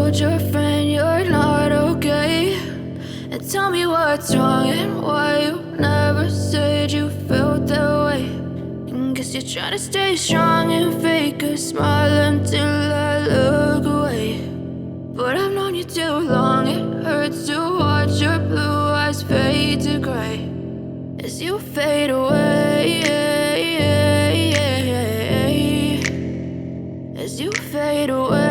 told your friend you're not okay, and tell me what's wrong and why you never said you felt that way. And guess you're trying to stay strong and fake a smile until I look away. But I've known you too long, it hurts to watch your blue eyes fade to gray as you fade away, as you fade away.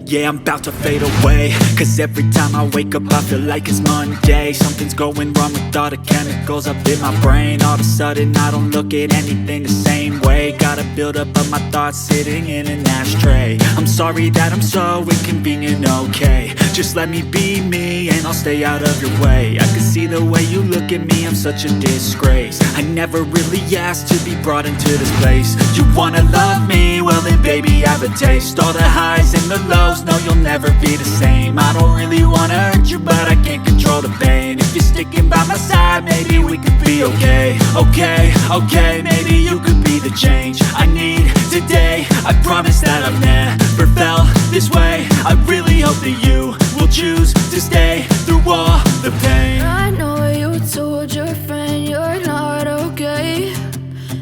Yeah, I'm about to fade away, cause every time I wake up I feel like it's Monday. Something's going wrong with all the chemicals up in my brain. All of a sudden I don't look at anything the same way. Got a buildup of my thoughts sitting in an ashtray. I'm sorry that I'm so inconvenient, okay. Just let me be me and I'll stay out of your way. I can see the way you look at me, I'm such a disgrace. I never really asked to be brought into this place. You wanna love me? Well then baby, have a taste. All the highs and the lows, no, you'll never be the same. I don't really wanna hurt you, but I can't control the pain. If you're sticking by my side, maybe we could be okay. Okay, maybe you could be the change I need today. I promise that I've never felt this way. I really hope that you will choose to stay through all the pain. I know you told your friend you're not okay,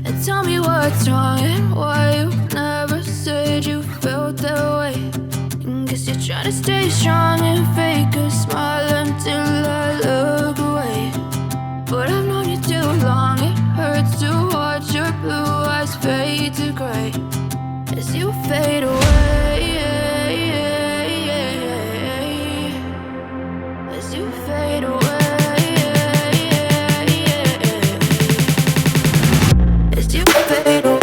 and tell me what's wrong and why you never said you felt that way. Guess you're trying to stay strong and fake a smile until I look away. But I've known you too long, it hurts to watch your blue eyes fade to gray as you fade away, as you fade away, as you fade away.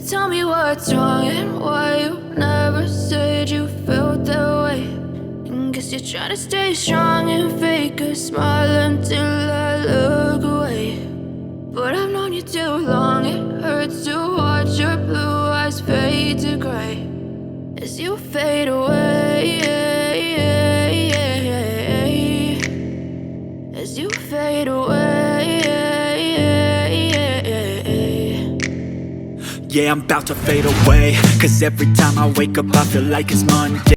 Tell me what's wrong and why you never said you felt that way. And guess you're trying to stay strong and fake a smile until I look away. But I've known you too long, it hurts to watch your blue eyes fade to gray as you fade away, as you fade away. Yeah, I'm about to fade away, cause every time I wake up I feel like it's Monday.